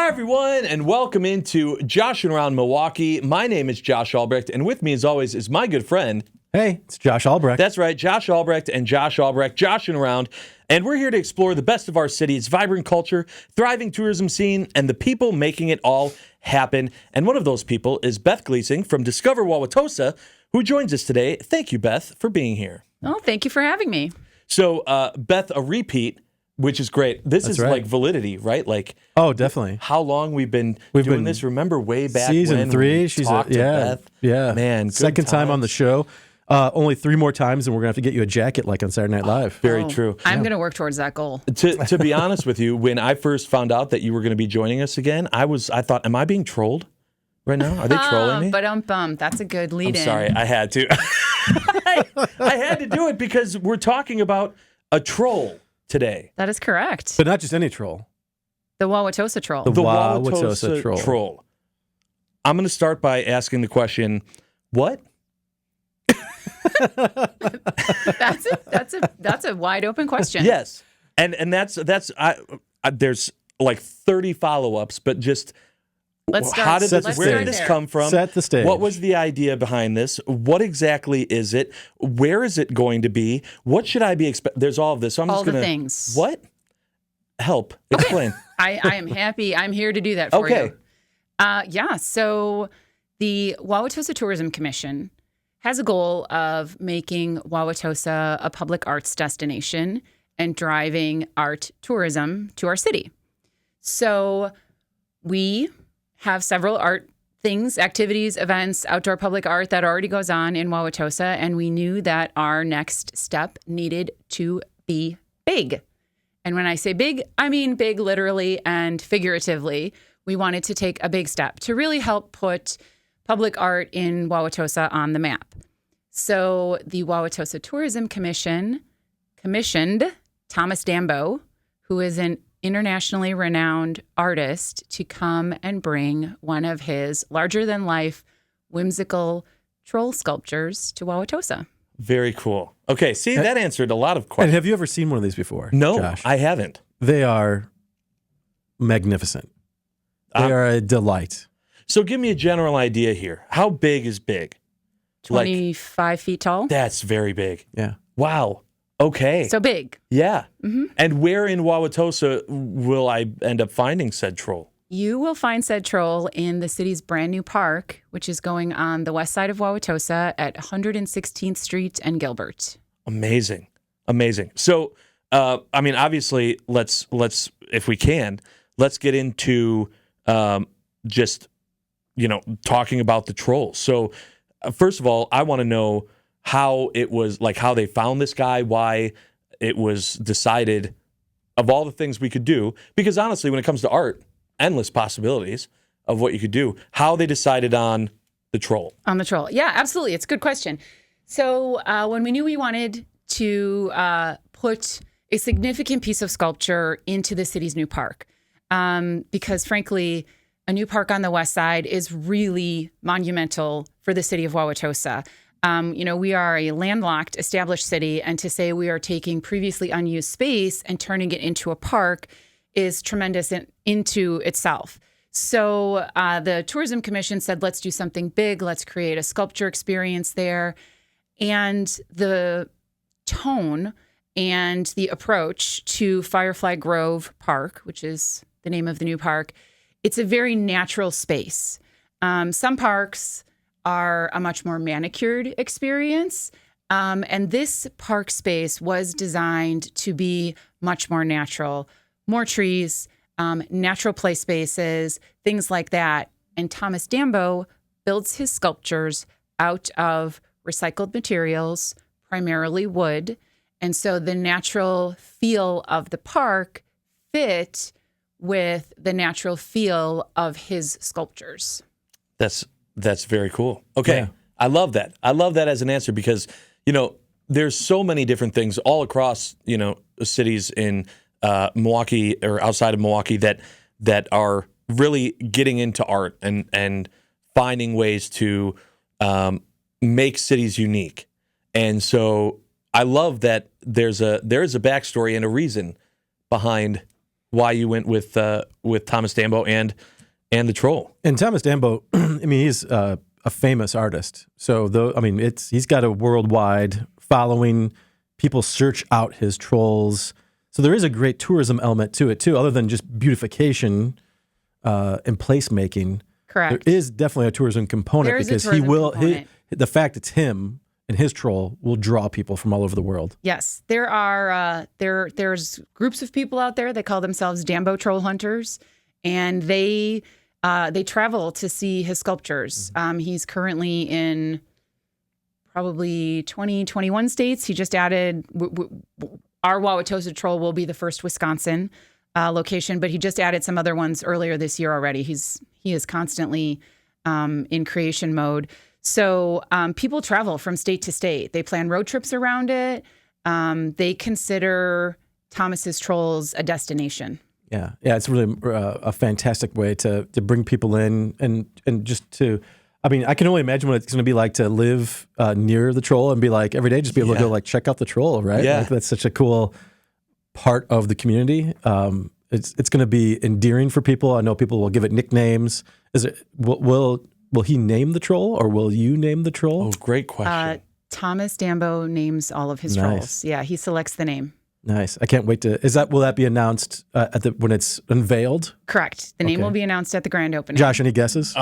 Hi, everyone, and welcome into Joshing Around Milwaukee. My name is Josh Albrecht, and with me, as always, is my good friend. Hey, it's Josh Albrecht. That's right, Josh Albrecht and Josh Albrecht, joshing around. And we're here to explore the best of our city, its vibrant culture, thriving tourism scene, and the people making it all happen. And one of those people is Beth Gleesing from Discover Wauwatosa, who joins us today. Thank you, Beth, for being here. Oh, thank you for having me. So, Beth, a repeat, which is great. This is right. Like validity, right? Like, oh, definitely. How long we've been doing this? Remember way back season when 3. we She's talked to Beth? Yeah, man. Second time on the show. Only 3 more times, and we're gonna have to get you a jacket like on Saturday Night Live. Very true. I'm gonna work towards that goal. To be honest with you, when I first found out that you were going to be joining us again, I thought, am I being trolled right now? Are they trolling me? But that's a good lead-in. I'm sorry, I had to. I had to do it because we're talking about a troll today. That is correct. But not just any troll. The Wauwatosa troll. The Wauwatosa troll. I'm going to start by asking the question, what? That's a wide open question. Yes, and that's there's like 30 follow-ups, but just let's start. Where did this come from? Set the stage. What was the idea behind this? What exactly is it? Where is it going to be? What should I be expecting? There's all of this. So I'm all just gonna, the things. What? Help. Explain. I am happy. I'm here to do that for you. So the Wauwatosa Tourism Commission has a goal of making Wauwatosa a public arts destination and driving art tourism to our city. So we have several art things, activities, events, outdoor public art that already goes on in Wauwatosa, and we knew that our next step needed to be big. And when I say big, I mean big literally and figuratively. We wanted to take a big step to really help put public art in Wauwatosa on the map. So the Wauwatosa Tourism Commission commissioned Thomas Dambo, who is an internationally renowned artist, to come and bring one of his larger-than-life whimsical troll sculptures to Wauwatosa. Very cool. Okay, see, that answered a lot of questions. And have you ever seen one of these before? No, Josh? I haven't. They are magnificent. They are a delight. So give me a general idea here. How big is big? 25 feet tall. That's very big. Yeah. Wow. Okay. So big. Yeah. Mm-hmm. And where in Wauwatosa will I end up finding said troll? You will find said troll in the city's brand new park, which is going on the west side of Wauwatosa at 116th Street and Gilbert. Amazing. Amazing. So, obviously, let's if we can, let's get into just, talking about the troll. So, first of all, I want to know how it was, like how they found this guy, why it was decided of all the things we could do. Because honestly, when it comes to art, endless possibilities of what you could do. How they decided on the troll. On the troll. Yeah, absolutely. It's a good question. So when we knew we wanted to put a significant piece of sculpture into the city's new park, because frankly, a new park on the west side is really monumental for the city of Wauwatosa. We are a landlocked, established city, and to say we are taking previously unused space and turning it into a park is tremendous into itself. So the Tourism Commission said, let's do something big. Let's create a sculpture experience there. And the tone and the approach to Firefly Grove Park, which is the name of the new park, it's a very natural space. Some parks are a much more manicured experience. And this park space was designed to be much more natural, more trees, natural play spaces, things like that. And Thomas Dambo builds his sculptures out of recycled materials, primarily wood. And so the natural feel of the park fit with the natural feel of his sculptures. That's very cool. Okay. Yeah. I love that. I love that as an answer because, there's so many different things all across, cities in Milwaukee or outside of Milwaukee that are really getting into art and finding ways to make cities unique. And so I love that there is a backstory and a reason behind why you went with Thomas Dambo and the troll. And Thomas Dambo, I mean, he's a famous artist. So he's got a worldwide following. People search out his trolls. So there is a great tourism element to it too, other than just beautification and placemaking. Correct. There is definitely a tourism component There is a because tourism component. The fact it's him and his troll will draw people from all over the world. Yes, there are there's groups of people out there that call themselves Dambo troll hunters, and they travel to see his sculptures. He's currently in probably 21 states. He just added our Wauwatosa troll will be the first Wisconsin location, but he just added some other ones earlier this year already. He is constantly in creation mode. So people travel from state to state. They plan road trips around it. They consider Thomas's Trolls a destination. Yeah, it's really a fantastic way to bring people in and just to. I mean, I can only imagine what it's going to be like to live near the troll and be like every day just be able to go like check out the troll, right? Yeah, like, that's such a cool part of the community. It's going to be endearing for people. I know people will give it nicknames. Will he name the troll or will you name the troll? Oh, great question. Thomas Dambo names all of his trolls. Yeah, he selects the name. Nice. I can't wait to. Will that be announced when it's unveiled? Correct. The name will be announced at the grand opening. Josh, any guesses?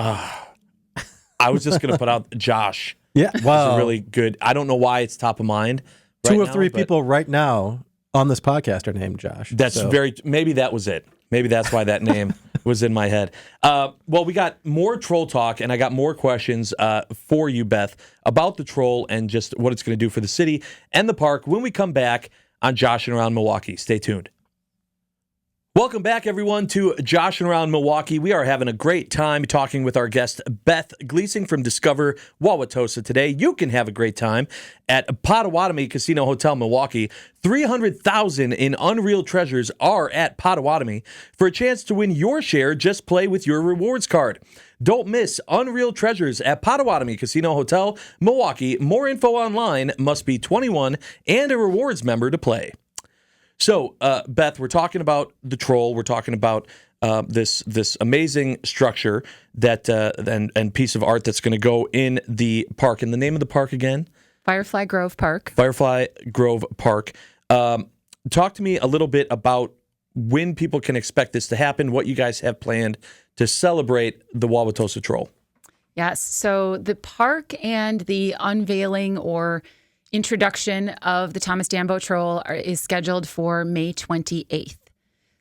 I was just going to put out Josh. Yeah, wow. It's really good. I don't know why it's top of mind. Two of three people right now on this podcast are named Josh. Maybe that was it. Maybe that's why that name was in my head. Well, we got more troll talk, and I got more questions for you, Beth, about the troll and just what it's going to do for the city and the park when we come back on Joshing Around Milwaukee. Stay tuned. Welcome back, everyone, to Joshing Around Milwaukee. We are having a great time talking with our guest, Beth Gleesing from Discover Wauwatosa today. You can have a great time at Potawatomi Casino Hotel Milwaukee. 300,000 in unreal treasures are at Potawatomi. For a chance to win your share, just play with your rewards card. Don't miss Unreal Treasures at Potawatomi Casino Hotel Milwaukee. More info online. Must be 21 and a rewards member to play. So, Beth, we're talking about the troll. We're talking about this amazing structure that and piece of art that's going to go in the park. And the name of the park again? Firefly Grove Park. Firefly Grove Park. Talk to me a little bit about when people can expect this to happen, what you guys have planned to celebrate the Wauwatosa troll. Yes. So the park and the unveiling or introduction of the Thomas Dambo troll is scheduled for May 28th.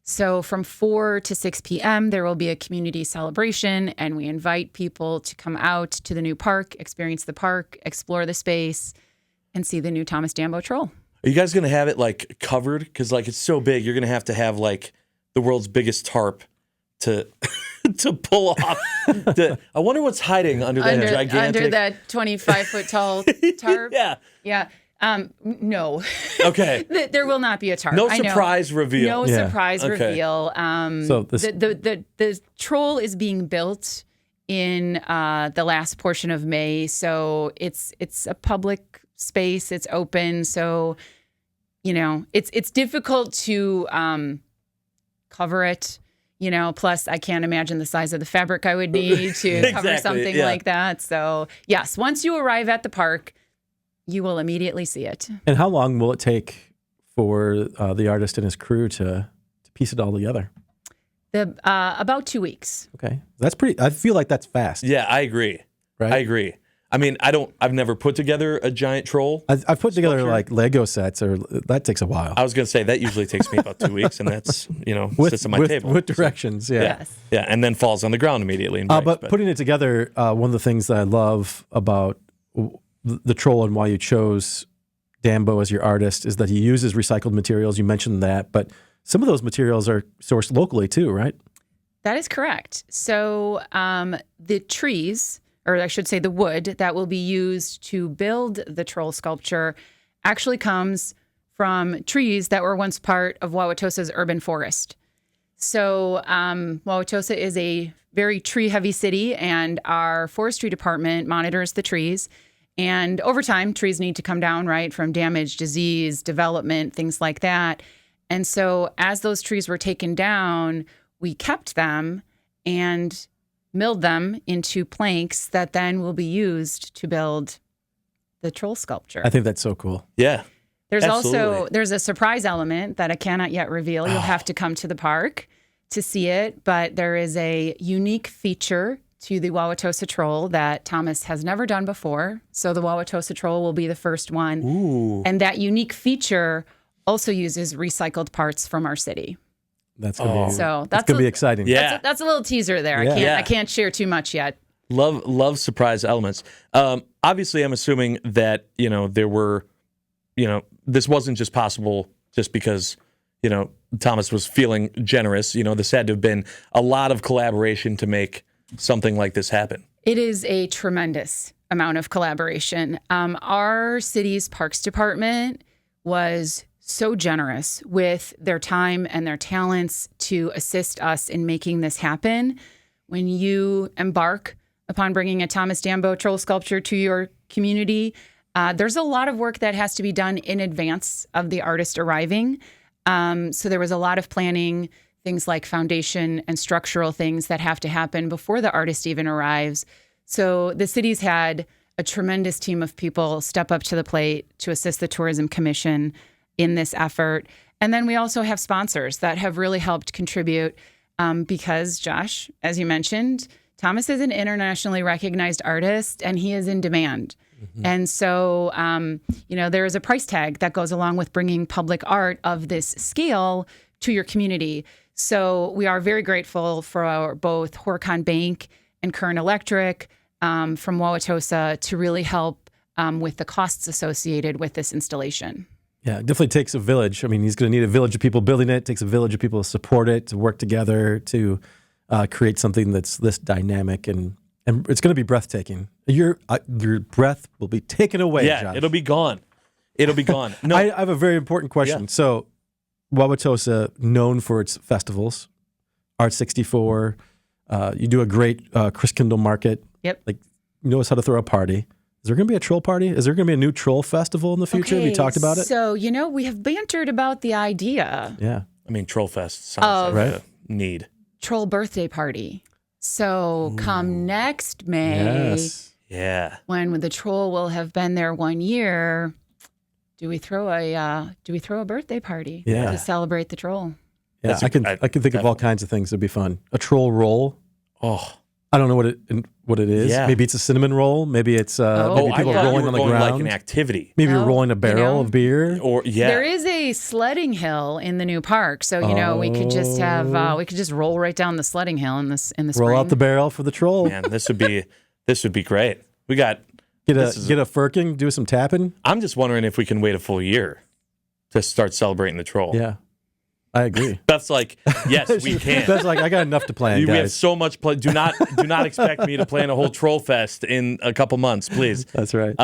So from 4 to 6 p.m., there will be a community celebration, and we invite people to come out to the new park, experience the park, explore the space, and see the new Thomas Dambo troll. Are you guys going to have it like covered? Because like it's so big, you're going to have like the world's biggest tarp to to pull off. I wonder what's hiding under that gigantic... Under that 25-foot tall tarp? Yeah. No. Okay. There will not be a tarp. No surprise reveal. No surprise reveal. So the troll is being built in the last portion of May, so it's a public space. It's open, so it's difficult to cover it. Plus I can't imagine the size of the fabric I would need to cover something like that. So yes, once you arrive at the park, you will immediately see it. And how long will it take for the artist and his crew to piece it all together? About 2 weeks. Okay, that's pretty. I feel like that's fast. Yeah, I agree. Right? I agree. I mean, I've never put together a giant troll. I've put together like Lego sets, or that takes a while. I was going to say that usually takes me about 2 weeks, and that's sits on my table with directions. So, yeah, and then falls on the ground immediately. And breaks, but putting it together, one of the things that I love about the troll and why you chose Dambo as your artist is that he uses recycled materials. You mentioned that, but some of those materials are sourced locally too, right? That is correct. So the trees, or I should say the wood that will be used to build the troll sculpture actually comes from trees that were once part of Wauwatosa's urban forest. So Wauwatosa is a very tree-heavy city, and our forestry department monitors the trees. And over time, trees need to come down, right, from damage, disease, development, things like that. And so as those trees were taken down, we kept them and milled them into planks that then will be used to build the troll sculpture. I think that's so cool. Yeah. There's Absolutely. there's a surprise element that I cannot yet reveal. You'll have to come to the park to see it, but there is a unique feature to the Wauwatosa troll that Thomas has never done before. So the Wauwatosa troll will be the first one. Ooh. And that unique feature also uses recycled parts from our city. That's gonna be, So that's gonna be exciting. Yeah. That's a little teaser there. Yeah. I can't share too much yet. Love surprise elements. Obviously, I'm assuming that, there were, this wasn't just possible just because, Thomas was feeling generous. This had to have been a lot of collaboration to make something like this happen. It is a tremendous amount of collaboration. Our city's parks department was so generous with their time and their talents to assist us in making this happen. When you embark upon bringing a Thomas Dambo troll sculpture to your community, there's a lot of work that has to be done in advance of the artist arriving. So there was a lot of planning, things like foundation and structural things that have to happen before the artist even arrives. So the city's had a tremendous team of people step up to the plate to assist the Tourism Commission in this effort. And then we also have sponsors that have really helped contribute because, Josh, as you mentioned, Thomas is an internationally recognized artist and he is in demand. Mm-hmm. And so, there is a price tag that goes along with bringing public art of this scale to your community. So we are very grateful for both Horicon Bank and Current Electric from Wauwatosa to really help with the costs associated with this installation. Yeah, it definitely takes a village. I mean, he's going to need a village of people building it. It takes a village of people to support it, to work together, to create something that's this dynamic, and it's going to be breathtaking. Your breath will be taken away, Yeah, Josh. it'll be gone. It'll be gone. No, I have a very important question. Yeah. So, Wauwatosa, known for its festivals, Art 64. You do a great Christkindle market. Yep. Like, you know how to throw a party. Is there going to be a troll party? Is there going to be a new troll festival in the future? Have you talked about it? So, we have bantered about the idea. Yeah. I mean, Trollfest sounds like Right. a need. Troll birthday party. So come next May, Yes. Yeah. when the troll will have been there 1 year, do we throw a birthday party Yeah. to celebrate the troll? Yeah, I can think of all kinds of things that'd be fun. A troll roll. Oh. I don't know what it is. Yeah. Maybe it's a cinnamon roll. Maybe it's maybe I people thought you rolling were on the going ground. like an activity. Maybe you're No, rolling a barrel of beer. Or, yeah. There is a sledding hill in the new park, so we could just have we could just roll right down the sledding hill in the spring. Roll out the barrel for the troll. Man, this would be great. We got, Get a firking. Do some tapping. I'm just wondering if we can wait a full year to start celebrating the troll. Yeah, I agree. Beth's like, yes, we can. That's like I got enough to plan, We have guys. so much play. Do not expect me to plan a whole troll fest in a couple months, please. That's right.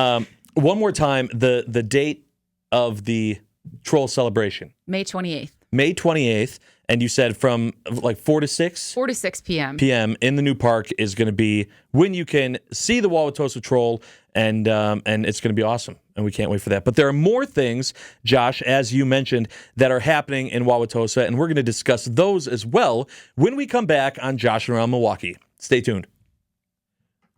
One more time, the date of the troll celebration, May 28th, May 28th, and you said from like 4 to 6 4 to 6 p.m. p.m. in the new park is going to be when you can see the Wauwatosa troll, and it's going to be awesome, and we can't wait for that. But there are more things, Josh, as you mentioned, that are happening in Wauwatosa, and we're going to discuss those as well when we come back on Joshing Around Milwaukee. Stay tuned.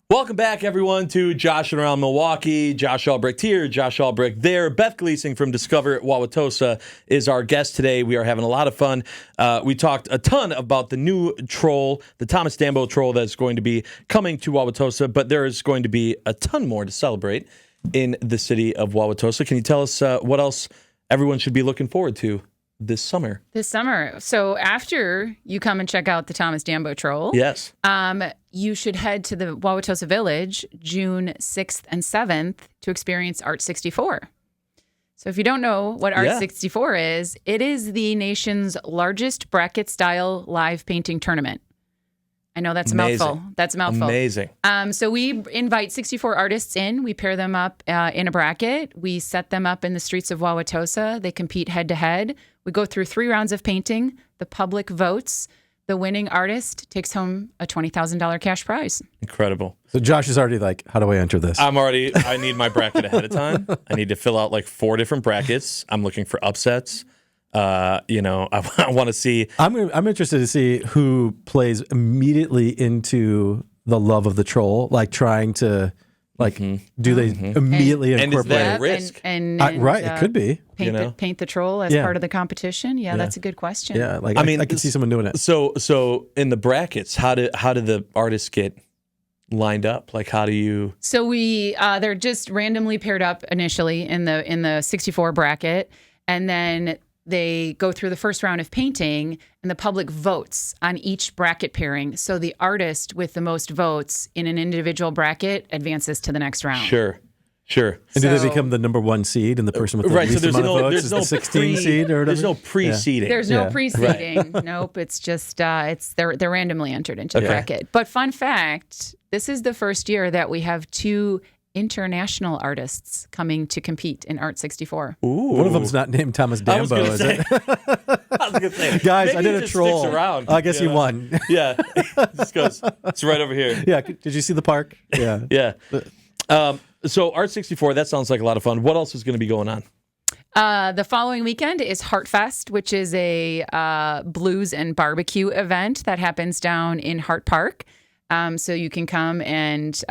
Welcome back, everyone, to Joshing Around Milwaukee. Josh Albrecht here, Josh Albrecht there. Beth Gleesing from Discover Wauwatosa is our guest today. We are having a lot of fun. We talked a ton about the new troll, the Thomas Dambo troll that's going to be coming to Wauwatosa, but there is going to be a ton more to celebrate in the city of Wauwatosa. Can you tell us what else everyone should be looking forward to this summer? This summer. So after you come and check out the Thomas Dambo troll, Yes. you should head to the Wauwatosa Village June 6th and 7th to experience Art 64. So if you don't know what Art 64 is, it is the nation's largest bracket-style live painting tournament. I know that's a mouthful. That's a mouthful. Amazing. So we invite 64 artists in. We pair them up in a bracket. We set them up in the streets of Wauwatosa. They compete head-to-head. We go through 3 rounds of painting. The public votes. The winning artist takes home a $20,000 cash prize. Incredible. So Josh is already like, how do I enter this? I need my bracket ahead of time. I need to fill out like 4 different brackets. I'm looking for upsets. I want to see. I'm interested to see who plays immediately into the love of the troll, like trying to, like, do they immediately and is that incorporate? a risk? Right, it could be. Paint the troll as part of the competition. Yeah, that's a good question. Yeah, like I could see someone doing it. So in the brackets, how do the artists get lined up? Like, how do you? So they're just randomly paired up initially in the 64 bracket, and then they go through the first round of painting, and the public votes on each bracket pairing. So the artist with the most votes in an individual bracket advances to the next round. Sure. And do they become the number one seed, and the person with the least amount of votes is the 16 seed or whatever? There's no pre-seeding. There's no pre-seeding. Nope. It's just they're randomly entered into the bracket. But fun fact, this is the first year that we have 2 international artists coming to compete in Art 64. Ooh. One of them's not named Thomas Dambo, is it? I was gonna say, guys, I did a troll. Around, I guess he won. Yeah, this goes. It's right over here. Yeah, did you see the park? Yeah. Yeah. So Art 64, that sounds like a lot of fun. What else is going to be going on? The following weekend is Heartfest, which is a blues and barbecue event that happens down in Hart Park. So you can come and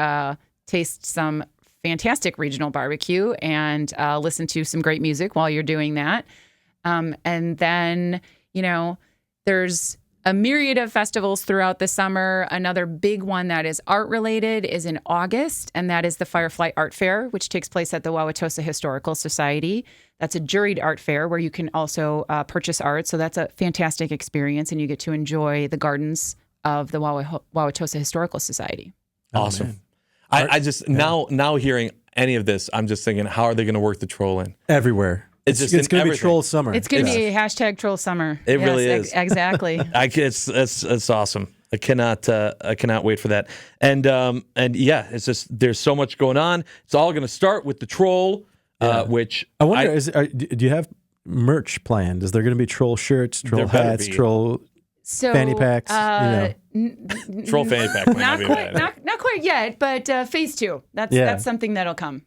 taste some fantastic regional barbecue and listen to some great music while you're doing that. And then, there's a myriad of festivals throughout the summer. Another big one that is art-related is in August, and that is the Firefly Art Fair, which takes place at the Wauwatosa Historical Society. That's a juried art fair where you can also purchase art. So that's a fantastic experience, and you get to enjoy the gardens of the Wauwatosa Historical Society. Awesome. I just, now hearing any of this, I'm just thinking, how are they going to work the troll in? Everywhere. It's going to be troll summer. It's going to be hashtag troll summer. It really is. Exactly. It's awesome. I cannot wait for that. And yeah, it's just, there's so much going on. It's all going to start with the troll, which I wonder, do you have merch planned? Is there going to be troll shirts, troll hats, troll fanny packs? Troll fanny pack. Not quite yet, but phase 2. That's something that'll come.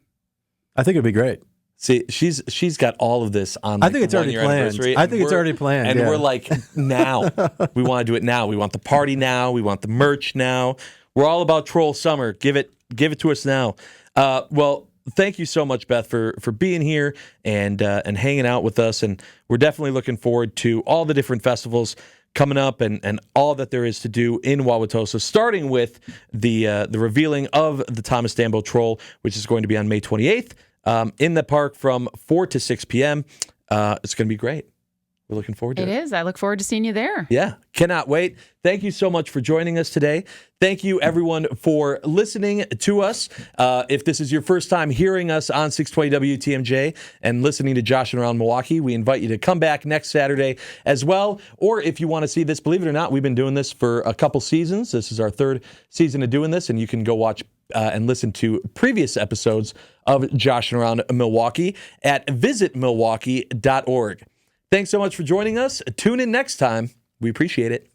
I think it'd be great. See, she's got all of this on. I think it's already planned. It's already planned, and we're like, now we want to do it now. We want the party now. We want the merch now. We're all about troll summer. Give it to us now. Well, thank you so much, Beth, for being here and hanging out with us. And we're definitely looking forward to all the different festivals coming up and all that there is to do in Wauwatosa, starting with the revealing of the Thomas Dambo Troll, which is going to be on May 28th. In the park from 4 to 6 p.m. It's going to be great. We're looking forward to it. It is. I look forward to seeing you there. Yeah, cannot wait. Thank you so much for joining us today. Thank you, everyone, for listening to us. If this is your first time hearing us on 620 WTMJ and listening to Joshing Around Milwaukee, we invite you to come back next Saturday as well. Or if you want to see this, believe it or not, we've been doing this for a couple seasons. This is our 3rd season of doing this, and you can go watch and listen to previous episodes of Joshing Around Milwaukee at visitmilwaukee.org. Thanks so much for joining us. Tune in next time. We appreciate it.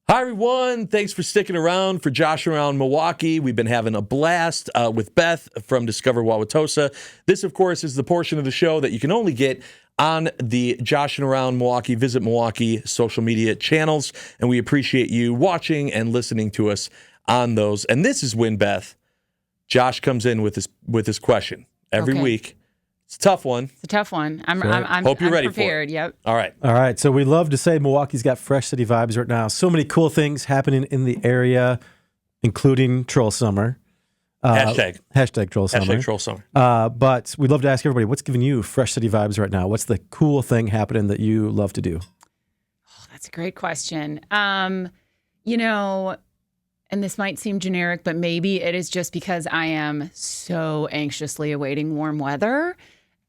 Hi, everyone. Thanks for sticking around for Joshing Around Milwaukee. We've been having a blast with Beth from Discover Wauwatosa. This, of course, is the portion of the show that you can only get on the Joshing Around Milwaukee, Visit Milwaukee social media channels, and we appreciate you watching and listening to us on those. And this is when, Beth, Josh comes in with his question every week. It's a tough one. It's a tough one. I'm Hope you're ready prepared. For it. Yep. All right. All right. So we love to say Milwaukee's got fresh city vibes right now. So many cool things happening in the area, including Troll Summer. Hashtag Troll Summer. Hashtag Troll Summer. But we'd love to ask everybody, what's giving you fresh city vibes right now? What's the cool thing happening that you love to do? Oh, that's a great question. And this might seem generic, but maybe it is just because I am so anxiously awaiting warm weather.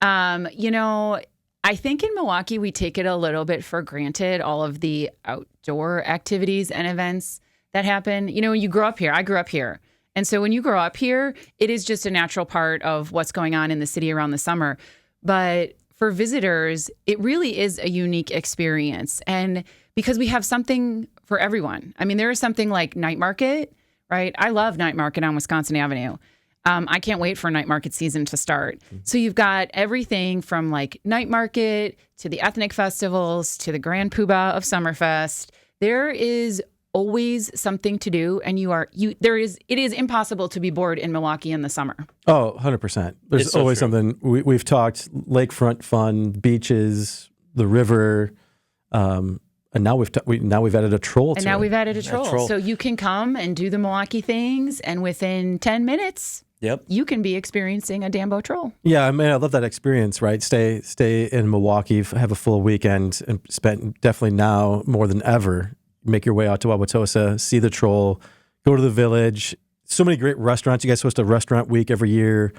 I think in Milwaukee, we take it a little bit for granted, all of the outdoor activities and events that happen. When you grow up here, I grew up here. And so when you grow up here, it is just a natural part of what's going on in the city around the summer. But for visitors, it really is a unique experience. And because we have something for everyone. I mean, there is something like night market, right? I love night market on Wisconsin Avenue. I can't wait for night market season to start. So you've got everything from like night market to the ethnic festivals to the grand poobah of Summerfest. There is always something to do, and it is impossible to be bored in Milwaukee in the summer. Oh, 100%. There's It's so always true. something. We've talked lakefront fun, beaches, the river, and now we've added a troll to And now it. we've added a troll. troll. So you can come and do the Milwaukee things, and within 10 minutes, Yep. you can be experiencing a Dambo troll. Yeah, I mean, I love that experience, right? Stay in Milwaukee, have a full weekend, and spend definitely now more than ever. Make your way out to Wauwatosa, see the troll, go to the village. So many great restaurants. You guys host a restaurant week every year.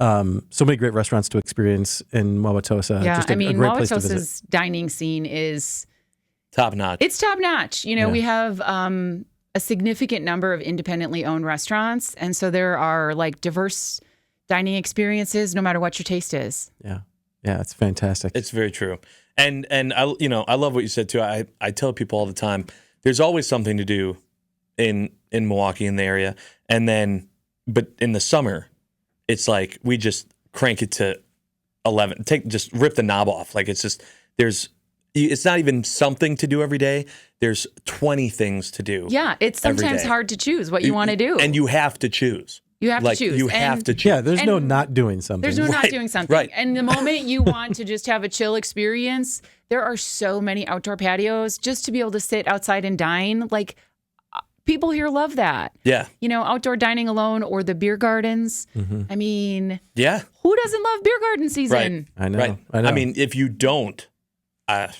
So many great restaurants to experience in Wauwatosa. Yeah, Just a great place to visit. Wauwatosa's dining scene is Top notch. it's top notch. Yeah. We have a significant number of independently owned restaurants, and so there are like diverse dining experiences, no matter what your taste is. Yeah, it's fantastic. It's very true. And I love what you said too. I tell people all the time, there's always something to do in Milwaukee, in the area. And then, but in the summer, it's like we just crank it to 11. Just rip the knob off. Like it's not even something to do every day. There's 20 things to do. Yeah, it's every sometimes day. hard to choose what you want to do. And you have to choose. You have Like, to choose. You have And to choose. Yeah, there's no And not doing something. There's no not Right, doing something. right. And the moment you want to just have a chill experience, there are so many outdoor patios just to be able to sit outside and dine. Like people here love that. Yeah. Outdoor dining alone or the beer gardens. I mean, Yeah. who doesn't love beer garden season? I know. Right. I know. I mean, if you don't, I'm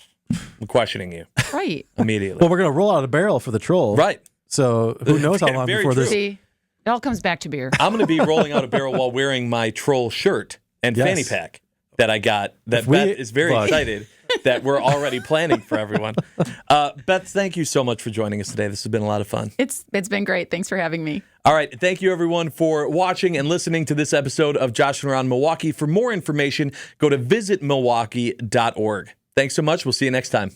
questioning you Right. immediately. well, we're gonna roll out a barrel for the troll. Right. So who knows how long Very before this? true. See, it all comes back to beer. I'm going to be rolling out a barrel while wearing my troll shirt and Yes. fanny pack that I got. That If we- Beth is very look. excited that we're already planning for everyone. Beth, thank you so much for joining us today. This has been a lot of fun. It's been great. Thanks for having me. All right. Thank you, everyone, for watching and listening to this episode of Joshing Around Milwaukee. For more information, go to visitmilwaukee.org. Thanks so much. We'll see you next time.